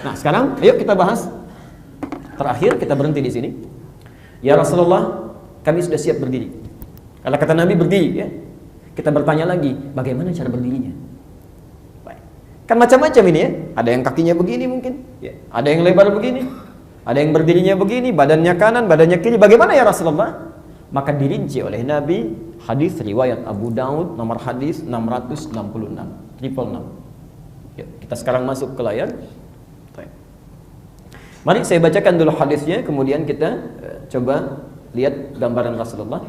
Nah, sekarang ayo kita bahas terakhir, kita berhenti di sini. Ya Rasulullah, kami sudah siap berdiri. Kalau kata Nabi berdiri, ya. Kita bertanya lagi, bagaimana cara berdirinya? Baik. Kan macam-macam ini ya. Ada yang kakinya begini mungkin, ya. Ada yang lebar begini, ada yang berdirinya begini, badannya kanan, badannya kiri. Bagaimana ya Rasulullah? Maka dirinci oleh Nabi, hadis riwayat Abu Daud, nomor hadis 666, 666. Ya, kita sekarang masuk ke layar. Mari saya bacakan dulu hadisnya, kemudian kita coba lihat gambaran Rasulullah.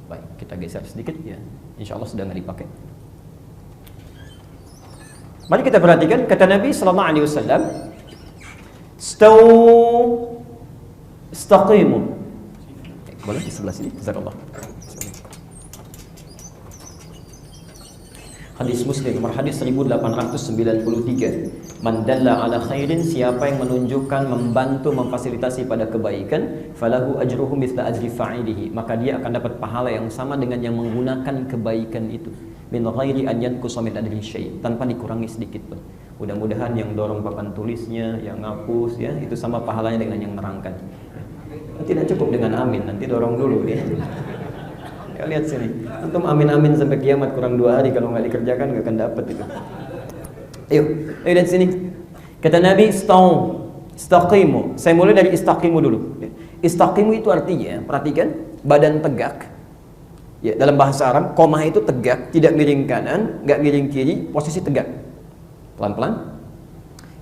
Baik, kita geser sedikit ya. Insya Allah sudah nggak dipakai. Mari kita perhatikan kata Nabi sallallahu alaihi wasallam, "Staw istaqimu." Boleh di sebelah sini, jazakallah. Hadis Muslim nomor hadis 1893. Man dalla ala khairin, siapa yang menunjukkan, membantu, memfasilitasi pada kebaikan, falahu ajruhu mithla ajri fa'ilihi, maka dia akan dapat pahala yang sama dengan yang menggunakan kebaikan itu. Min ghairi an yanqusa min ajri syai', tanpa dikurangi sedikit pun. Mudah-mudahan yang dorong papan tulisnya, yang ngapus ya, itu sama pahalanya dengan yang nerangkan. Tidak cukup dengan amin, nanti dorong dulu ya. Ya, lihat sini, antum amin-amin sampai kiamat kurang 2 hari, kalau nggak dikerjakan nggak akan dapat itu. Ayo lihat sini. Kata Nabi, istaqimu. Saya mulai dari istaqimu dulu. Istaqimu itu artinya, perhatikan, badan tegak. Ya, dalam bahasa Arab, qomah itu tegak, tidak miring kanan, nggak miring kiri, posisi tegak. Pelan-pelan.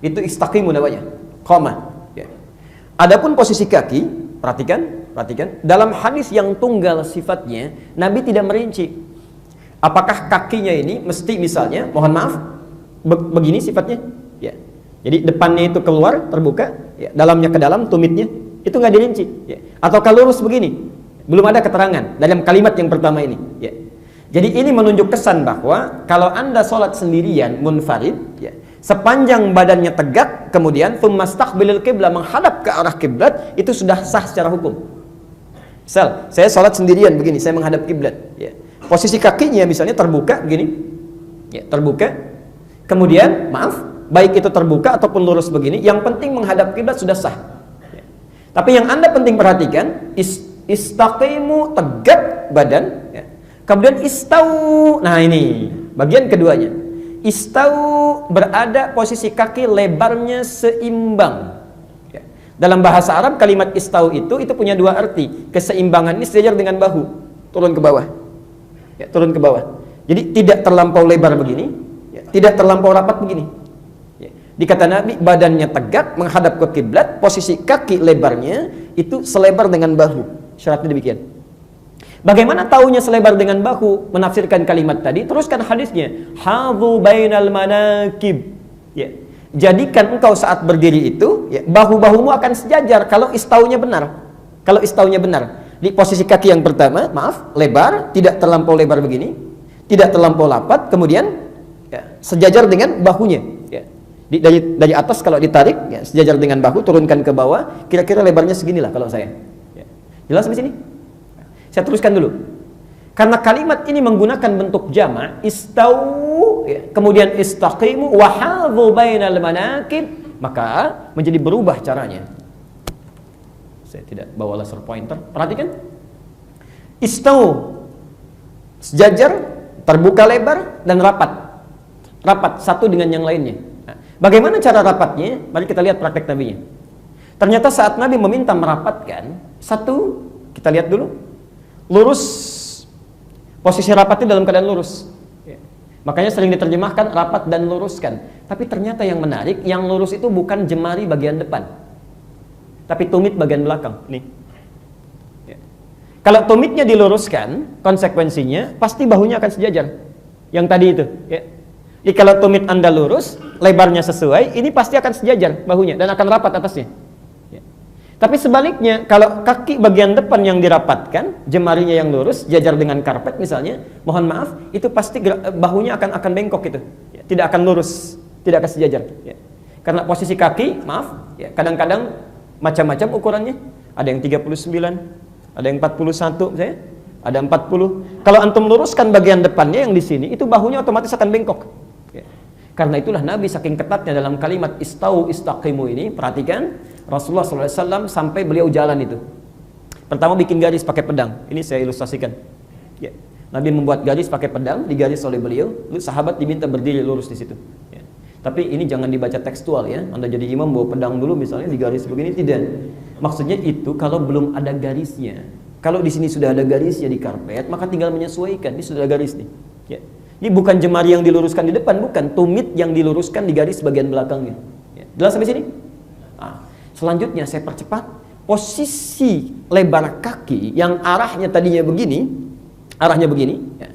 Itu istaqimu namanya, qomah. Ya. Adapun posisi kaki, perhatikan. Dalam hadis yang tunggal sifatnya, Nabi tidak merinci. Apakah kakinya ini mesti misalnya, mohon maaf, begini sifatnya, ya. Jadi depannya itu keluar, terbuka, ya. Dalamnya ke dalam, tumitnya itu nggak dirinci, ya. Atau kalau lurus begini, belum ada keterangan dalam kalimat yang pertama ini, ya. Jadi ini menunjuk kesan bahwa kalau anda sholat sendirian, munfarid, ya, sepanjang badannya tegak, kemudian tsumastaqbilul qiblah, menghadap ke arah kiblat, itu sudah sah secara hukum. Misal, saya sholat sendirian begini, saya menghadap kiblat, ya. Posisi kakinya misalnya terbuka begini, ya, terbuka. Kemudian, maaf, baik itu terbuka ataupun lurus begini, yang penting menghadap kiblat sudah sah. Ya. Tapi yang anda penting perhatikan, istaqimu, tegak badan, ya. Kemudian istau, nah ini bagian keduanya. Istau berada posisi kaki lebarnya seimbang. Ya. Dalam bahasa Arab kalimat istau itu punya 2 arti. Keseimbangan ini sejajar dengan bahu, turun ke bawah. Ya, turun ke bawah. Jadi tidak terlampau lebar begini, ya, tidak terlampau rapat begini. Ya. Dikata Nabi, badannya tegak menghadap ke kiblat, posisi kaki lebarnya itu selebar dengan bahu. Syaratnya demikian. Bagaimana taunya selebar dengan bahu? Menafsirkan kalimat tadi, teruskan hadisnya. Hadhu bainal manakib. Ya. Jadikan engkau saat berdiri itu, ya, bahu-bahumu akan sejajar kalau istaunya benar. Kalau istaunya benar. Di posisi kaki yang pertama, maaf, lebar, tidak terlampau lebar begini, tidak terlampau lapat, kemudian ya, sejajar dengan bahunya. Ya. Dari atas kalau ditarik, ya, sejajar dengan bahu, turunkan ke bawah, kira-kira lebarnya seginilah kalau saya. Ya. Jelas di sini? Saya teruskan dulu. Karena kalimat ini menggunakan bentuk jama', istau, ya, kemudian istaqimu, wa hadhu bainal manakib, maka menjadi berubah caranya. Saya tidak bawa laser pointer. Perhatikan. Istau, sejajar, terbuka lebar, dan rapat. Rapat satu dengan yang lainnya. Nah, bagaimana cara rapatnya? Mari kita lihat praktek Nabi-nya. Ternyata saat Nabi meminta merapatkan, satu, kita lihat dulu, lurus, posisi rapatnya dalam keadaan lurus. Ya. Makanya sering diterjemahkan rapat dan luruskan. Tapi ternyata yang menarik, yang lurus itu bukan jemari bagian depan, tapi tumit bagian belakang. Nih. Ya. Kalau tumitnya diluruskan, konsekuensinya pasti bahunya akan sejajar. Yang tadi itu. Ya. Jadi kalau tumit anda lurus, lebarnya sesuai, ini pasti akan sejajar bahunya dan akan rapat atasnya. Tapi sebaliknya, kalau kaki bagian depan yang dirapatkan, jemarinya yang lurus, jajar dengan karpet misalnya, mohon maaf, itu pasti bahunya akan bengkok itu, ya, tidak akan lurus, tidak akan sejajar. Ya. Karena posisi kaki, maaf, ya, kadang-kadang macam-macam ukurannya, ada yang 39, ada yang 41, saya, ada 40. Kalau antum luruskan bagian depannya yang di sini, itu bahunya otomatis akan bengkok. Ya. Karena itulah Nabi saking ketatnya dalam kalimat istau istaqimu ini, perhatikan Rasulullah SAW sampai beliau jalan itu. Pertama bikin garis pakai pedang. Ini saya ilustrasikan. Ya. Nabi membuat garis pakai pedang, digaris oleh beliau. Lalu sahabat diminta berdiri lurus di situ. Ya. Tapi ini jangan dibaca tekstual ya. Anda jadi imam bawa pedang dulu misalnya digaris begini, tidak. Maksudnya itu kalau belum ada garisnya. Kalau di sini sudah ada garisnya di karpet, maka tinggal menyesuaikan. Ini sudah ada garis nih. Ya. Ini bukan jemari yang diluruskan di depan, bukan. Tumit yang diluruskan di garis bagian belakangnya. Ya. Jelas sampai sini? Nah, selanjutnya saya percepat. Posisi lebar kaki yang arahnya tadinya begini, ya.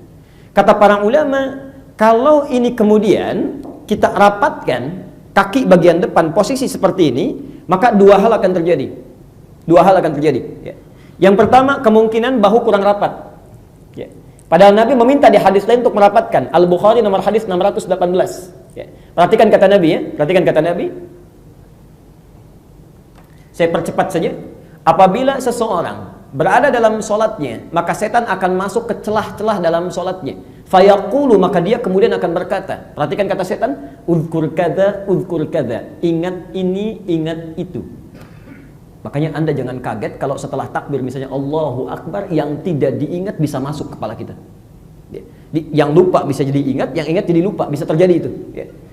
Kata para ulama, kalau ini kemudian kita rapatkan kaki bagian depan posisi seperti ini, maka dua hal akan terjadi. Ya. Yang pertama, kemungkinan bahu kurang rapat. Ya. Padahal Nabi meminta di hadis lain untuk merapatkan. Al-Bukhari nomor hadis 618. Ya. Perhatikan kata Nabi ya. Saya percepat saja. Apabila seseorang berada dalam solatnya, maka setan akan masuk ke celah-celah dalam solatnya. Fayaqulu, maka dia kemudian akan berkata. Perhatikan kata setan. Uzkur kada. Ingat ini, ingat itu. Makanya Anda jangan kaget kalau setelah takbir misalnya Allahu Akbar, yang tidak diingat bisa masuk kepala kita. Yang lupa bisa jadi ingat, yang ingat jadi lupa, bisa terjadi itu.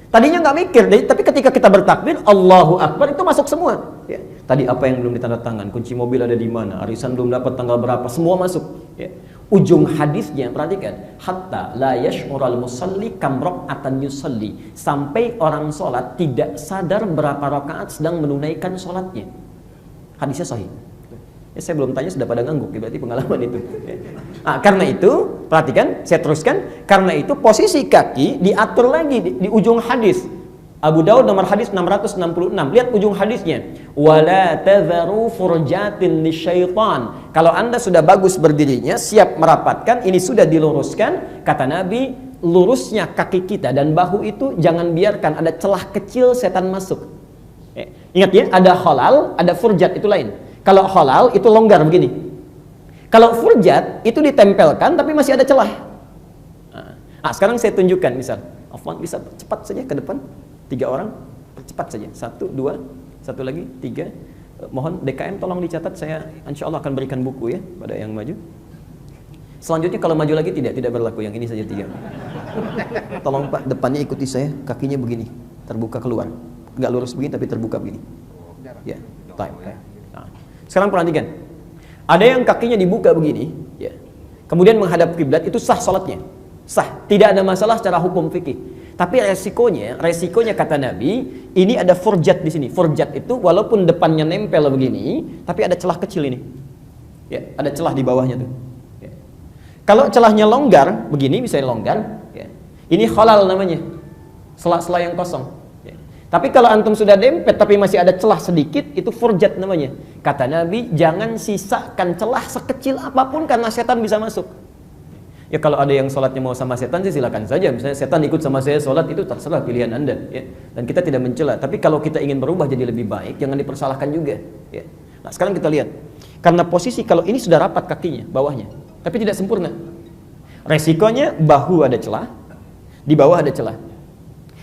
Tadinya nggak mikir, tapi ketika kita bertakbir Allahu Akbar itu masuk semua. Tadi apa yang belum ditandatangan, kunci mobil ada di mana, arisan belum dapat tanggal berapa, semua masuk. Ujung hadisnya perhatikan, hatta la yash'ural musalli kam raka'atan yusalli, sampai orang sholat tidak sadar berapa rakaat sedang menunaikan sholatnya. Hadisnya sahih. Saya belum tanya sudah pada ngangguk, berarti pengalaman itu. Karena itu, perhatikan, saya teruskan. Karena itu posisi kaki diatur lagi di ujung hadis. Abu Daud nomor hadis 666. Lihat ujung hadisnya. Wala tadharu furjatin lisyaitan. Kalau Anda sudah bagus berdirinya, siap merapatkan, ini sudah diluruskan, kata Nabi, lurusnya kaki kita dan bahu itu jangan biarkan ada celah kecil setan masuk. Ingat ya, ada halal, ada furjat, itu lain. Kalau halal itu longgar begini. Kalau furjat itu ditempelkan tapi masih ada celah. Sekarang saya tunjukkan misal. Afwan, bisa cepat saja ke depan. 3 orang, cepat saja. 1, 2, 1 lagi, 3. Mohon DKM tolong dicatat, saya insya Allah akan berikan buku ya pada yang maju. Selanjutnya kalau maju lagi tidak berlaku, yang ini saja 3. Tolong Pak, depannya ikuti saya, kakinya begini, terbuka keluar. Enggak lurus begini tapi terbuka begini. Ya, time. Nah, sekarang perhatikan. Ada yang kakinya dibuka begini, ya. Kemudian menghadap kiblat, itu sah salatnya. Sah, tidak ada masalah secara hukum fikih. Tapi resikonya kata Nabi, ini ada furjat di sini. Furjat itu walaupun depannya nempel begini, tapi ada celah kecil ini. Ya, ada celah di bawahnya tuh. Ya. Kalau celahnya longgar begini, misalnya longgar, ya. Ini halal namanya. Sela-sela yang kosong. Tapi kalau antum sudah dempet tapi masih ada celah sedikit, itu furjat namanya. Kata Nabi, jangan sisakan celah sekecil apapun karena setan bisa masuk. Ya kalau ada yang sholatnya mau sama setan sih silakan saja. Misalnya setan ikut sama saya sholat, itu terserah pilihan Anda. Ya. Dan kita tidak mencela. Tapi kalau kita ingin berubah jadi lebih baik, jangan dipersalahkan juga. Ya. Nah sekarang kita lihat. Karena posisi kalau ini sudah rapat kakinya, bawahnya, tapi tidak sempurna. Resikonya bahu ada celah, di bawah ada celah.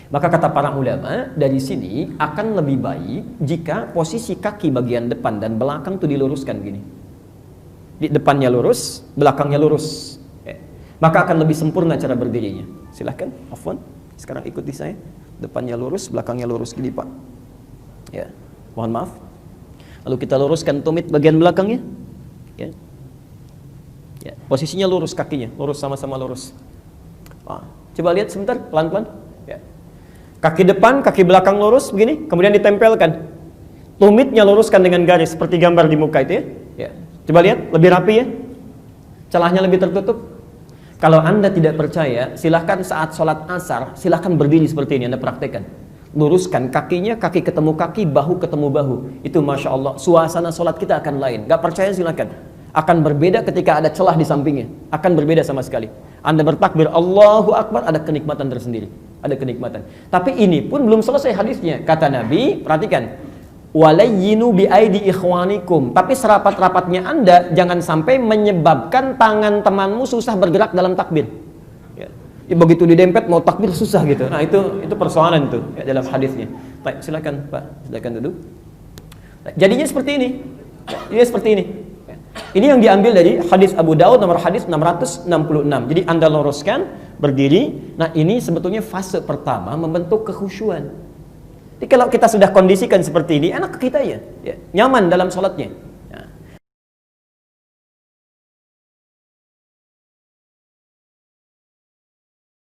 Maka kata para ulama, dari sini akan lebih baik jika posisi kaki bagian depan dan belakang itu diluruskan begini. Di depannya lurus, belakangnya lurus. Maka akan lebih sempurna cara berdirinya. Silahkan, afwan. Sekarang ikuti saya. Depannya lurus, belakangnya lurus gini Pak. Ya, mohon maaf. Lalu kita luruskan tumit bagian belakangnya. Ya. Ya, posisinya lurus kakinya, lurus sama-sama lurus. Coba lihat sebentar, pelan-pelan. Kaki depan, kaki belakang lurus begini, kemudian ditempelkan. Tumitnya luruskan dengan garis seperti gambar di muka itu ya. Ya. Coba lihat, lebih rapi ya. Celahnya lebih tertutup. Kalau Anda tidak percaya, silahkan saat sholat asar, silahkan berdiri seperti ini, Anda praktekkan. Luruskan kakinya, kaki ketemu kaki, bahu ketemu bahu. Itu Masya Allah, suasana sholat kita akan lain. Gak percaya silahkan. Akan berbeda ketika ada celah di sampingnya. Akan berbeda sama sekali. Anda bertakbir Allahu Akbar, ada kenikmatan tersendiri. Ada kenikmatan. Tapi ini pun belum selesai hadisnya. Kata Nabi, perhatikan, walayyinu biaidi ikhwanikum. Tapi serapat-rapatnya Anda jangan sampai menyebabkan tangan temanmu susah bergerak dalam takbir. Ya. Begitu didempet mau takbir susah gitu. Nah, itu persoalan tuh ya, dalam hadisnya. Baik, silakan Pak, silakan duduk. Jadinya seperti ini. Ini seperti ini. Ini yang diambil dari hadis Abu Daud nomor hadis 666. Jadi Anda luruskan, berdiri. Nah, ini sebetulnya fase pertama membentuk kekhusyuan. Jadi kalau kita sudah kondisikan seperti ini, enak ke kita ya, nyaman dalam sholatnya.